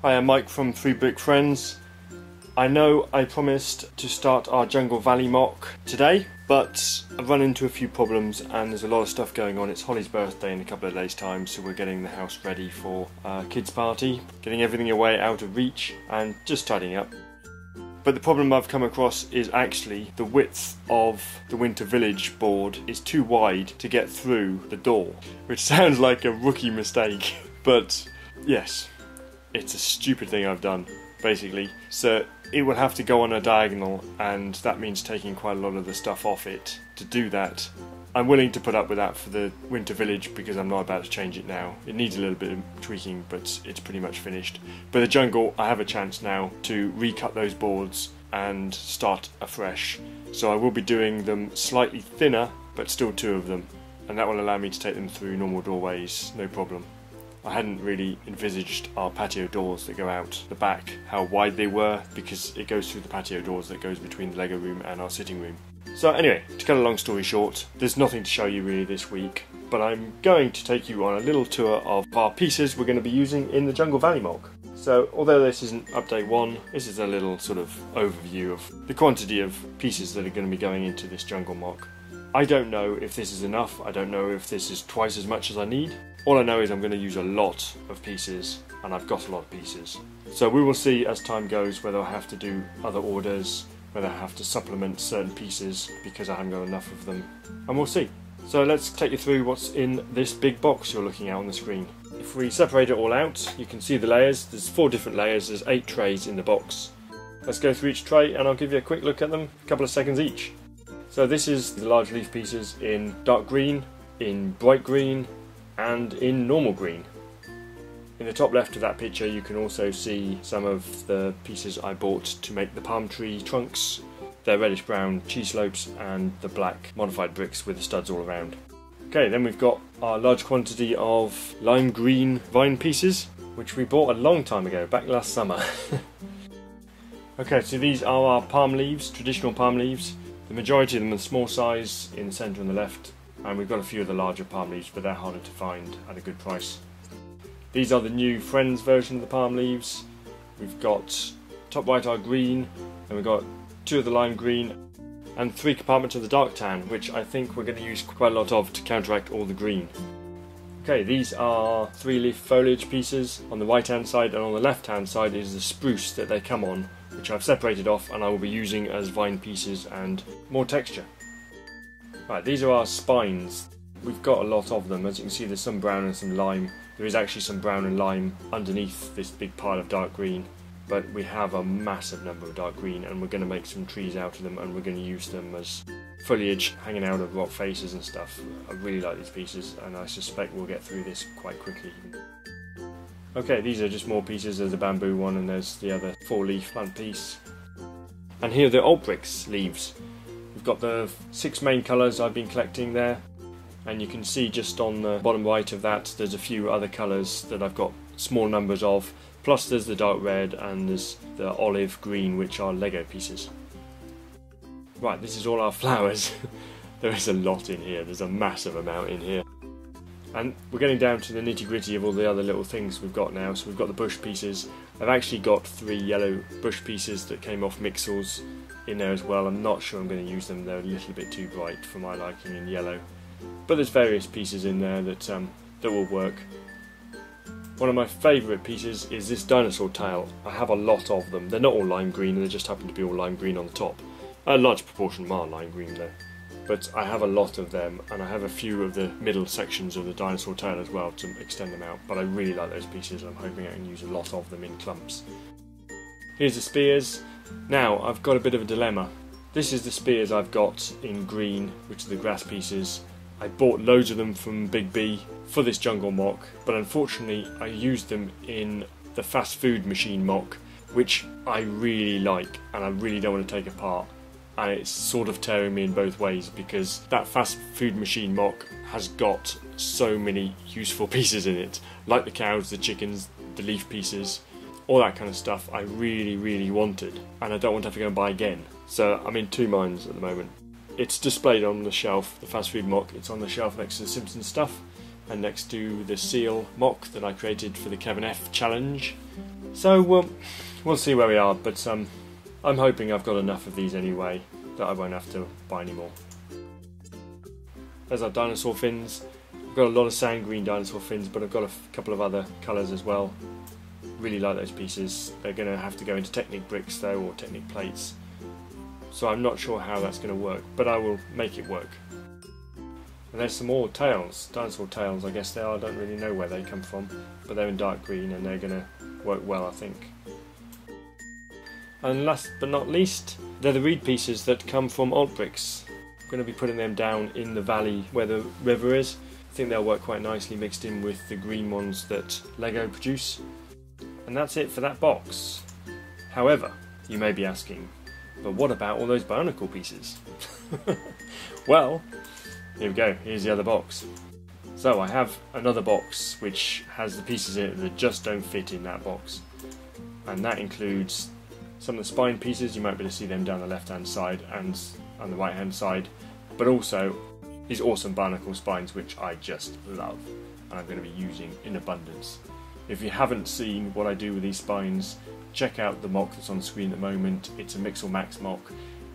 Hi, I'm Mike from 3 Brick Friends. I know I promised to start our Jungle Valley MOC today, but I've run into a few problems and there's a lot of stuff going on. It's Holly's birthday in a couple of days' time, so we're getting the house ready for a kids' party, getting everything away out of reach and just tidying up. But the problem I've come across is actually the width of the Winter Village board is too wide to get through the door, which sounds like a rookie mistake, but yes, it's a stupid thing I've done, basically. So it will have to go on a diagonal, and that means taking quite a lot of the stuff off it. To do that, I'm willing to put up with that for the Winter Village because I'm not about to change it now. It needs a little bit of tweaking, but it's pretty much finished. But the Jungle, I have a chance now to recut those boards and start afresh. So I will be doing them slightly thinner, but still 2 of them. And that will allow me to take them through normal doorways, no problem. I hadn't really envisaged our patio doors that go out the back, how wide they were, because it goes through the patio doors that goes between the Lego room and our sitting room. So anyway, to cut a long story short, there's nothing to show you really this week, but I'm going to take you on a little tour of our pieces we're going to be using in the Jungle Valley MOC. So although this isn't update 1, this is a little sort of overview of the quantity of pieces that are going to be going into this Jungle MOC. I don't know if this is enough, I don't know if this is twice as much as I need. All I know is I'm going to use a lot of pieces, and I've got a lot of pieces. So we will see as time goes whether I have to do other orders, whether I have to supplement certain pieces because I haven't got enough of them, and we'll see. So let's take you through what's in this big box you're looking at on the screen. If we separate it all out, you can see the layers. There's 4 different layers, there's 8 trays in the box. Let's go through each tray and I'll give you a quick look at them, a couple of seconds each. So this is the large leaf pieces in dark green, in bright green, and in normal green. In the top left of that picture you can also see some of the pieces I bought to make the palm tree trunks. They're reddish brown cheese slopes and the black modified bricks with the studs all around. Okay, then we've got our large quantity of lime green vine pieces, which we bought a long time ago, back last summer. Okay, so these are our palm leaves, traditional palm leaves. The majority of them are small size in the centre and the left, and we've got a few of the larger palm leaves, but they're harder to find at a good price. These are the new Friends version of the palm leaves. We've got top right are green, and we've got 2 of the lime green, and 3 compartments of the dark tan, which I think we're going to use quite a lot of to counteract all the green. Okay, these are 3-leaf foliage pieces on the right hand side, and on the left hand side is the spruce that they come on, which I've separated off and I will be using as vine pieces and more texture. Right, these are our spines. We've got a lot of them. As you can see, there's some brown and some lime. There is actually some brown and lime underneath this big pile of dark green, but we have a massive number of dark green and we're going to make some trees out of them and we're going to use them as foliage hanging out of rock faces and stuff. I really like these pieces and I suspect we'll get through this quite quickly. Okay, these are just more pieces. There's a bamboo one and there's the other 4-leaf plant piece. And here are the alt bricks leaves. We've got the 6 main colours I've been collecting there, and you can see just on the bottom right of that there's a few other colours that I've got small numbers of, plus there's the dark red and there's the olive green, which are Lego pieces. Right, this is all our flowers. There is a lot in here, there's a massive amount in here. And we're getting down to the nitty gritty of all the other little things we've got now. So we've got the bush pieces. I've actually got 3 yellow bush pieces that came off Mixels in there as well. I'm not sure I'm going to use them, they're a little bit too bright for my liking in yellow. But there's various pieces in there that will work. One of my favourite pieces is this Dinosaur Tail. I have a lot of them. They're not all lime green, they just happen to be all lime green on the top. A large proportion are lime green though. But I have a lot of them, and I have a few of the middle sections of the Dinosaur Tail as well to extend them out, but I really like those pieces and I'm hoping I can use a lot of them in clumps. Here's the spears. Now, I've got a bit of a dilemma. This is the spears I've got in green, which are the grass pieces. I bought loads of them from Big B for this Jungle MOC, but unfortunately I used them in the fast food machine MOC, which I really like and I really don't want to take apart. And it's sort of tearing me in both ways because that fast food machine MOC has got so many useful pieces in it, like the cows, the chickens, the leaf pieces, all that kind of stuff I really wanted, and I don't want to have to go and buy again. So I'm in 2 minds at the moment. It's displayed on the shelf, the fast food MOC. It's on the shelf next to the Simpsons stuff and next to the seal MOC that I created for the Kevin F challenge. So we'll see where we are, but I'm hoping I've got enough of these anyway that I won't have to buy any more. There's our dinosaur fins. I've got a lot of sand green dinosaur fins, but I've got a couple of other colours as well. Really like those pieces. They're going to have to go into Technic bricks though, or Technic plates. So I'm not sure how that's going to work, but I will make it work. And there's some more tails, dinosaur tails I guess they are. I don't really know where they come from, but they're in dark green and they're going to work well, I think. And last but not least, they're the reed pieces that come from alt bricks. I'm going to be putting them down in the valley where the river is. I think they'll work quite nicely mixed in with the green ones that Lego produce. And that's it for that box. However, you may be asking, but what about all those barnacle pieces? Well, here we go, here's the other box. So I have another box which has the pieces in it that just don't fit in that box. And that includes some of the spine pieces. You might be able to see them down the left hand side and on the right hand side, but also these awesome barnacle spines which I just love and I'm going to be using in abundance. If you haven't seen what I do with these spines, check out the MOC that's on screen at the moment. It's a Mixel Max MOC.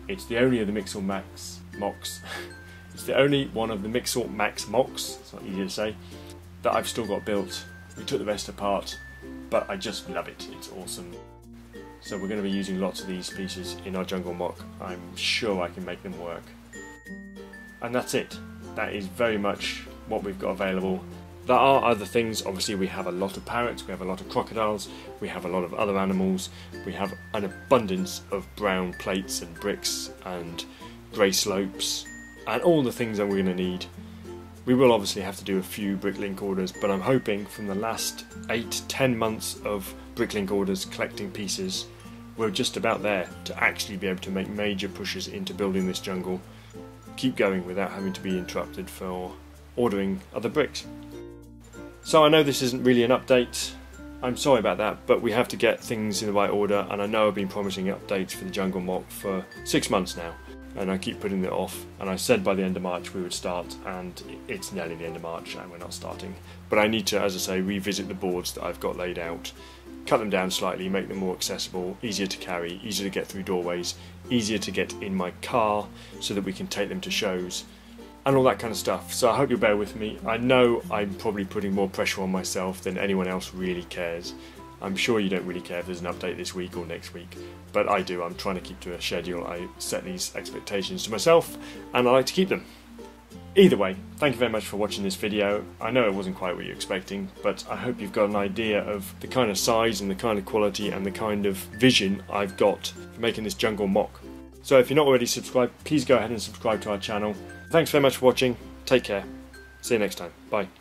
It's the only of the Mixel Max MOCs. It's the only one of the Mixel Max MOCs, it's not easy to say, that I've still got built. We took the rest apart, but I just love it. It's awesome. So we're going to be using lots of these pieces in our Jungle MOC. I'm sure I can make them work. And that's it. That is very much what we've got available. There are other things. Obviously we have a lot of parrots, we have a lot of crocodiles, we have a lot of other animals, we have an abundance of brown plates and bricks and grey slopes and all the things that we're going to need. We will obviously have to do a few bricklink orders, but I'm hoping from the last 8-10 months of bricklink orders collecting pieces, we're just about there to actually be able to make major pushes into building this jungle. Keep going without having to be interrupted for ordering other bricks. So I know this isn't really an update, I'm sorry about that, but we have to get things in the right order, and I know I've been promising updates for the Jungle MOC for 6 months now, and I keep putting it off, and I said by the end of March we would start, and it's nearly the end of March and we're not starting. But I need to, as I say, revisit the boards that I've got laid out, cut them down slightly, make them more accessible, easier to carry, easier to get through doorways, easier to get in my car so that we can take them to shows, and all that kind of stuff. So I hope you'll bear with me. I know I'm probably putting more pressure on myself than anyone else really cares. I'm sure you don't really care if there's an update this week or next week, but I do. I'm trying to keep to a schedule. I set these expectations to myself and I like to keep them. Either way, thank you very much for watching this video. I know it wasn't quite what you're expecting, but I hope you've got an idea of the kind of size and the kind of quality and the kind of vision I've got for making this Jungle MOC. So if you're not already subscribed, please go ahead and subscribe to our channel. Thanks very much for watching. Take care. See you next time. Bye.